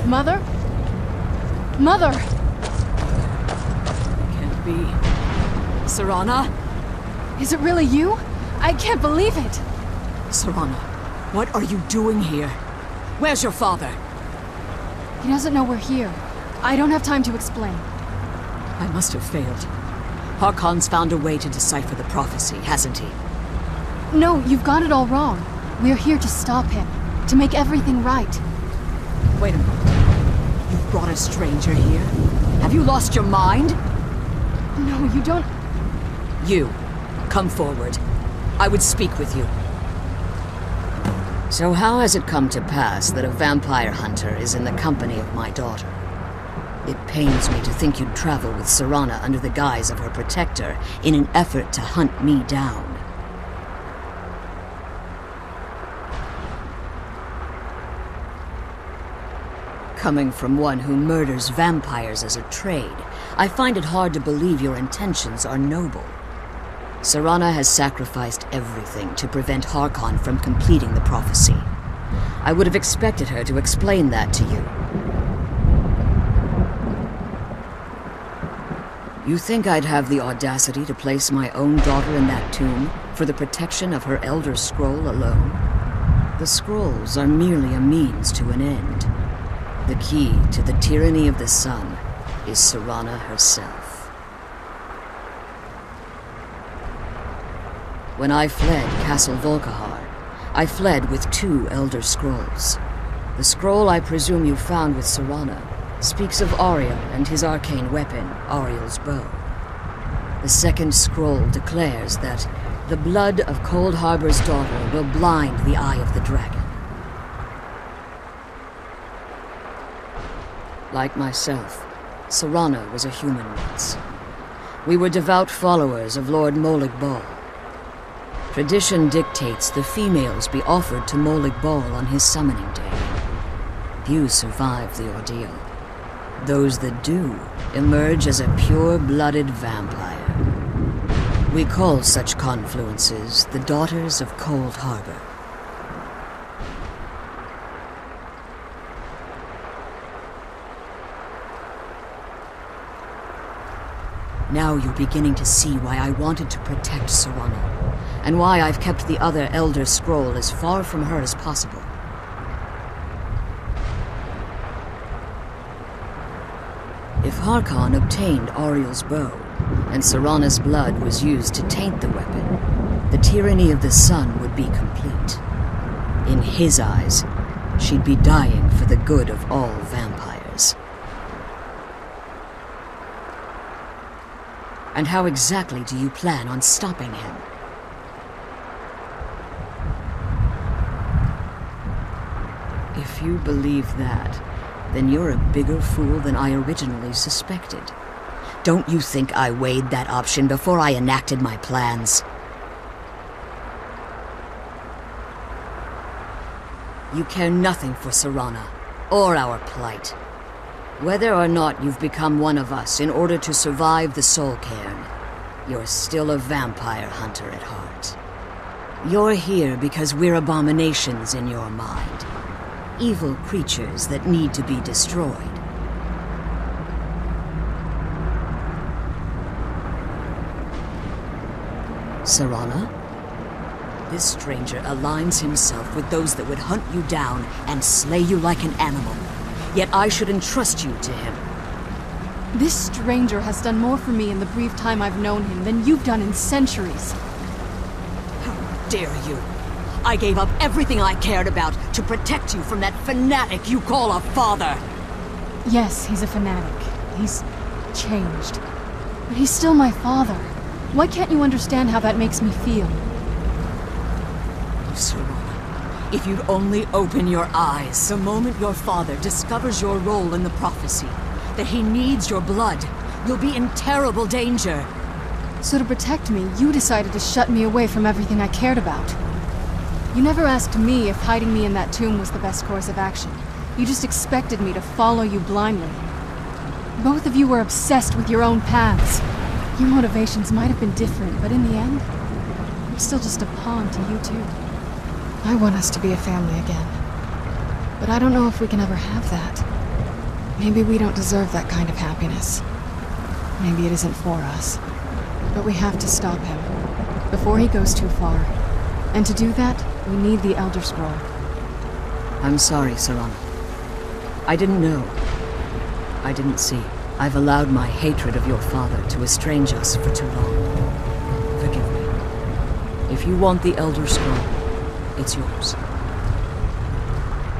Mother? Mother! Can't be. Serana? Is it really you? I can't believe it! Serana, what are you doing here? Where's your father? He doesn't know we're here. I don't have time to explain. I must have failed. Harkon's found a way to decipher the prophecy, hasn't he? No, you've got it all wrong. We're here to stop him. To make everything right. Wait a moment. You've brought a stranger here? Have you lost your mind? No, you don't... You, come forward. I would speak with you. So how has it come to pass that a vampire hunter is in the company of my daughter? It pains me to think you'd travel with Serana under the guise of her protector in an effort to hunt me down. Coming from one who murders vampires as a trade, I find it hard to believe your intentions are noble. Serana has sacrificed everything to prevent Harkon from completing the prophecy. I would have expected her to explain that to you. You think I'd have the audacity to place my own daughter in that tomb for the protection of her Elder Scroll alone? The scrolls are merely a means to an end. The key to the tyranny of the sun is Serana herself. When I fled Castle Volkihar, I fled with 2 Elder Scrolls. The scroll I presume you found with Serana speaks of Ariel and his arcane weapon, Ariel's bow. The second scroll declares that the blood of Cold Harbor's daughter will blind the eye of the dragon. Like myself, Serana was a human once. We were devout followers of Lord Molig Bal. Tradition dictates the females be offered to Molig Bal on his summoning day. Few survive the ordeal. Those that do emerge as a pure-blooded vampire. We call such confluences the Daughters of Cold Harbor. Now you're beginning to see why I wanted to protect Serana, and why I've kept the other Elder Scroll as far from her as possible. If Harkon obtained Ariel's bow, and Serana's blood was used to taint the weapon, the tyranny of the sun would be complete. In his eyes, she'd be dying for the good of all vampires. And how exactly do you plan on stopping him? If you believe that, then you're a bigger fool than I originally suspected. Don't you think I weighed that option before I enacted my plans? You care nothing for Serana, or our plight. Whether or not you've become one of us in order to survive the Soul Cairn, you're still a vampire hunter at heart. You're here because we're abominations in your mind. Evil creatures that need to be destroyed. Serana? This stranger aligns himself with those that would hunt you down and slay you like an animal. Yet I should entrust you to him. This stranger has done more for me in the brief time I've known him than you've done in centuries. How dare you! I gave up everything I cared about to protect you from that fanatic you call a father! Yes, he's a fanatic. He's changed. But he's still my father. Why can't you understand how that makes me feel? Serana, if you'd only open your eyes the moment your father discovers your role in the prophecy, that he needs your blood, you'll be in terrible danger. So to protect me, you decided to shut me away from everything I cared about. You never asked me if hiding me in that tomb was the best course of action. You just expected me to follow you blindly. Both of you were obsessed with your own paths. Your motivations might have been different, but in the end, I'm still just a pawn to you two. I want us to be a family again. But I don't know if we can ever have that. Maybe we don't deserve that kind of happiness. Maybe it isn't for us. But we have to stop him, before he goes too far. And to do that, we need the Elder Scroll. I'm sorry, Serana. I didn't know. I didn't see. I've allowed my hatred of your father to estrange us for too long. Forgive me. If you want the Elder Scroll, it's yours.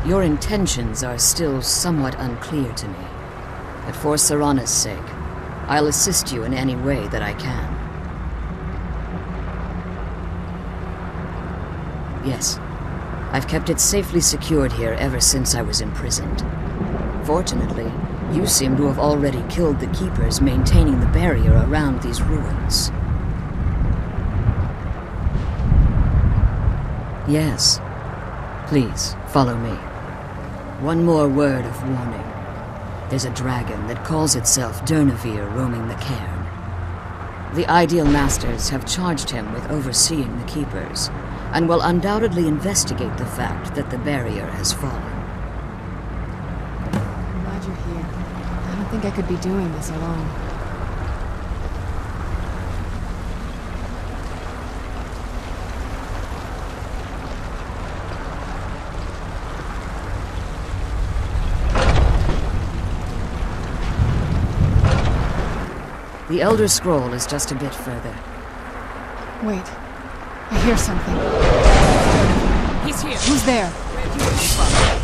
Your intentions are still somewhat unclear to me, but for Serana's sake, I'll assist you in any way that I can. Yes, I've kept it safely secured here ever since I was imprisoned. Fortunately, you seem to have already killed the keepers maintaining the barrier around these ruins. Yes. Please, follow me. One more word of warning. There's a dragon that calls itself Durnehviir roaming the cairn. The Ideal Masters have charged him with overseeing the keepers, and will undoubtedly investigate the fact that the barrier has fallen. I'm glad you're here. I don't think I could be doing this alone. The Elder Scroll is just a bit further. Wait. I hear something. He's here. Who's there? Where have you come from?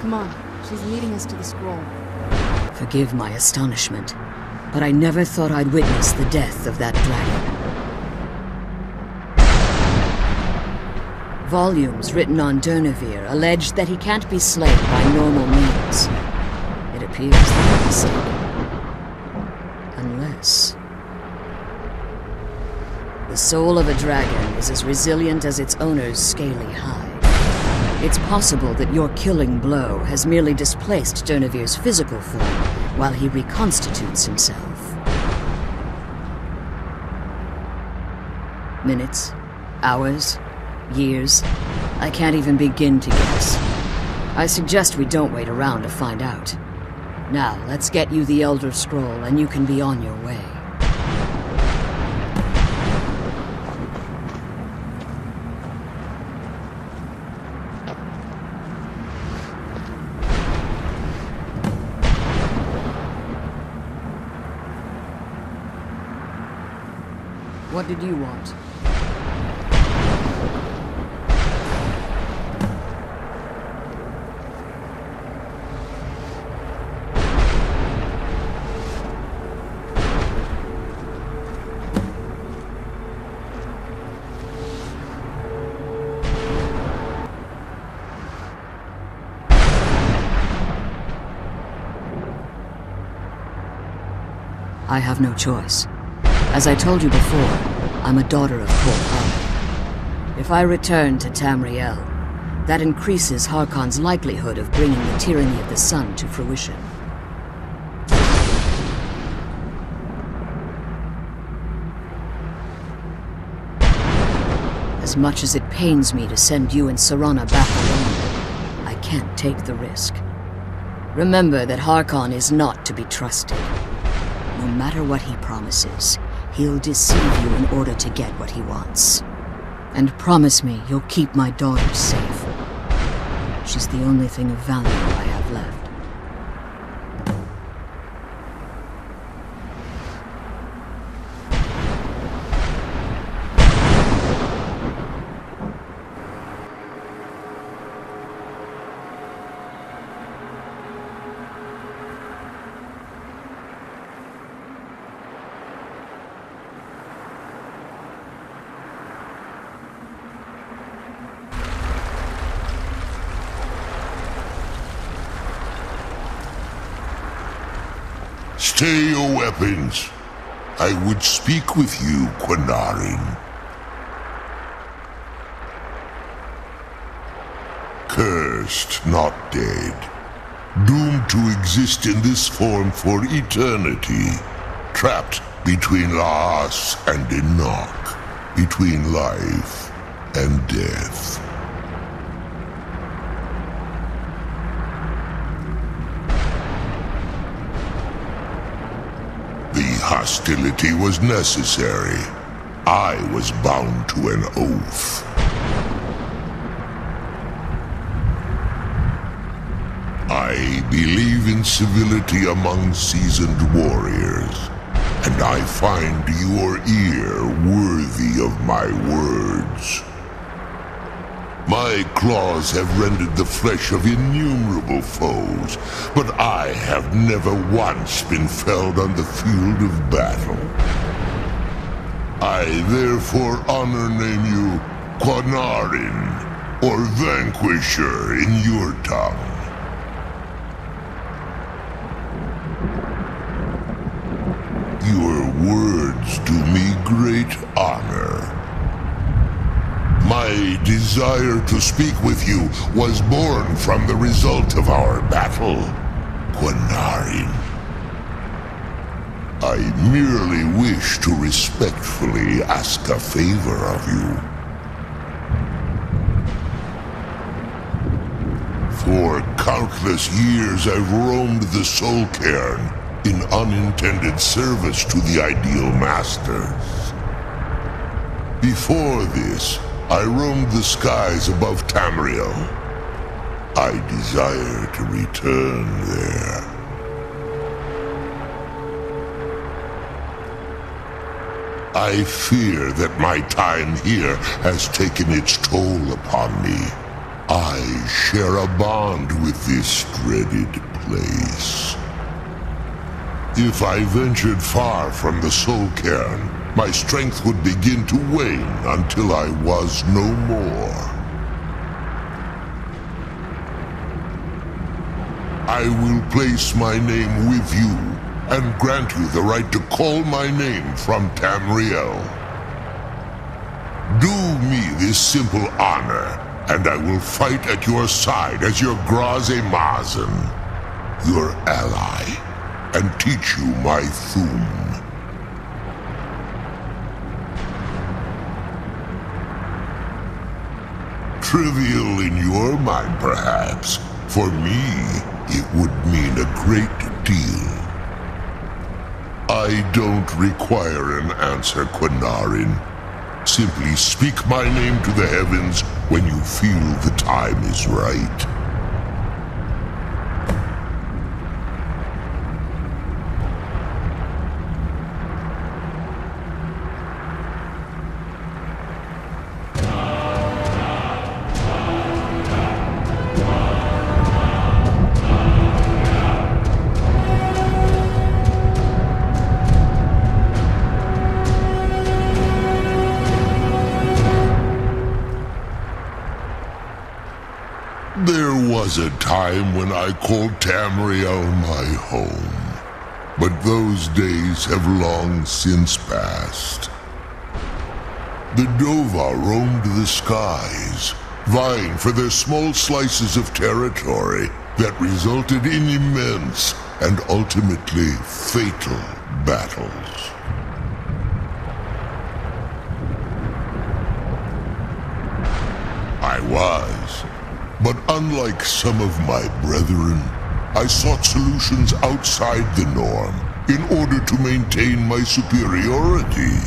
Come on, she's leading us to the scroll. Forgive my astonishment, but I never thought I'd witness the death of that dragon. Volumes written on Durnehviir allege that he can't be slain by normal means. It appears they're mistaken. Unless... the soul of a dragon is as resilient as its owner's scaly hide. It's possible that your killing blow has merely displaced Durnehviir's physical form while he reconstitutes himself. Minutes, hours, years, I can't even begin to guess. I suggest we don't wait around to find out. Now, let's get you the Elder Scroll and you can be on your way. What did you want? I have no choice. As I told you before, I'm a daughter of Kor. If I return to Tamriel, that increases Harkon's likelihood of bringing the tyranny of the sun to fruition. As much as it pains me to send you and Serana back alone, I can't take the risk. Remember that Harkon is not to be trusted. No matter what he promises, he'll deceive you in order to get what he wants. And promise me you'll keep my daughter safe. She's the only thing of value I have left. Stay your weapons. I would speak with you, Quinarin. Cursed, not dead. Doomed to exist in this form for eternity. Trapped between Laas and Enoch. Between life and death. The hostility was necessary. I was bound to an oath. I believe in civility among seasoned warriors, and I find your ear worthy of my words. My claws have rendered the flesh of innumerable foes, but I have never once been felled on the field of battle. I therefore honor name you Quinarin, or Vanquisher in your tongue. Your words do me great honor. My desire to speak with you was born from the result of our battle, Quinarin. I merely wish to respectfully ask a favor of you. For countless years I've roamed the Soul Cairn in unintended service to the Ideal Masters. Before this, I roamed the skies above Tamriel. I desire to return there. I fear that my time here has taken its toll upon me. I share a bond with this dreaded place. If I ventured far from the Soul Cairn, my strength would begin to wane until I was no more. I will place my name with you and grant you the right to call my name from Tamriel. Do me this simple honor, and I will fight at your side as your Graze Mazen, your ally, and teach you my Thum. Trivial in your mind, perhaps. For me, it would mean a great deal. I don't require an answer, Quinarin. Simply speak my name to the heavens when you feel the time is right. There was a time when I called Tamriel my home, but those days have long since passed. The Dova roamed the skies, vying for their small slices of territory that resulted in immense and ultimately fatal battles. I was. But unlike some of my brethren, I sought solutions outside the norm in order to maintain my superiority.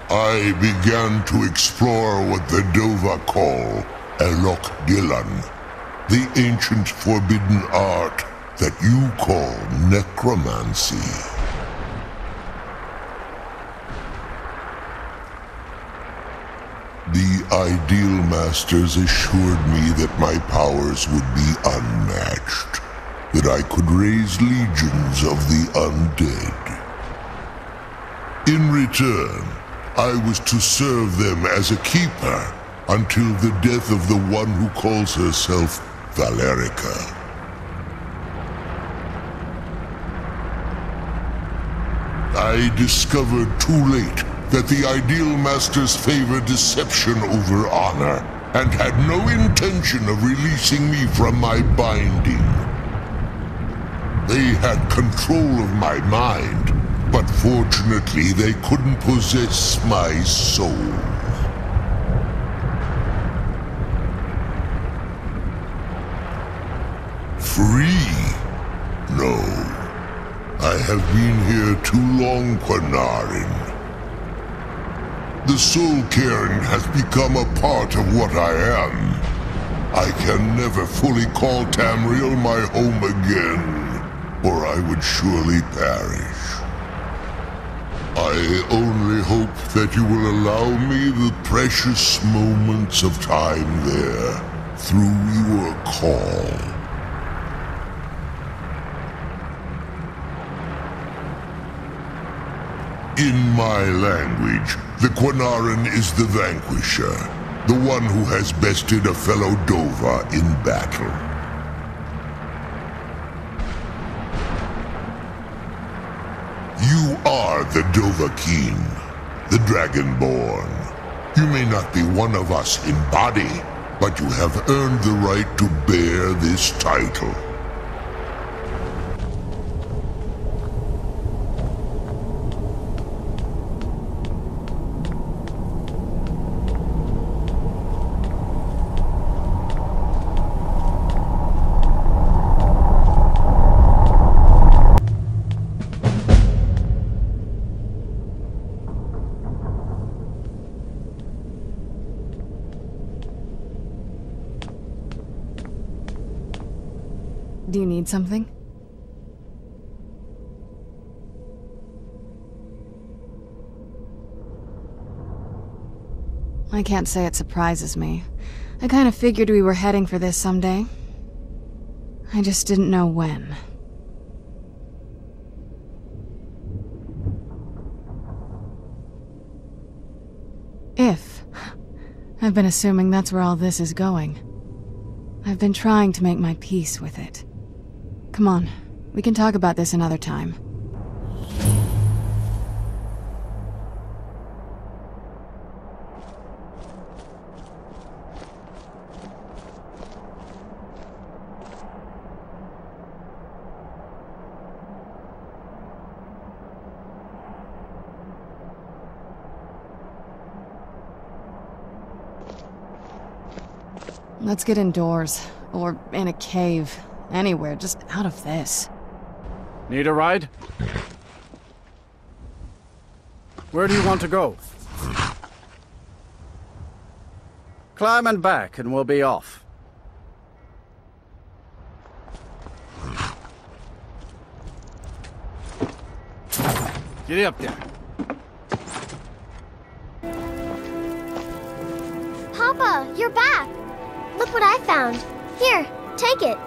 I began to explore what the Dova call Elok Gilan, the ancient forbidden art that you call necromancy. The Ideal Masters assured me that my powers would be unmatched, that I could raise legions of the undead. In return, I was to serve them as a keeper until the death of the one who calls herself Valerica. I discovered too late that the Ideal Masters favor deception over honor, and had no intention of releasing me from my binding. They had control of my mind, but fortunately they couldn't possess my soul. Free? No. I have been here too long, Quanarin. The soul cairn has become a part of what I am. I can never fully call Tamriel my home again, or I would surely perish. I only hope that you will allow me the precious moments of time there, through your call. In my language, the Quanarin is the vanquisher, the one who has bested a fellow Dova in battle. You are the Dovahkiin, the Dragonborn. You may not be one of us in body, but you have earned the right to bear this title. Do you need something? I can't say it surprises me. I kind of figured we were heading for this someday. I just didn't know when. If. I've been assuming that's where all this is going. I've been trying to make my peace with it. Come on, we can talk about this another time. Let's get indoors, or in a cave, anywhere, just out of this. Need a ride? Where do you want to go? Climb and back and we'll be off. Get up there. Papa, you're back! Look what I found. Here, take it.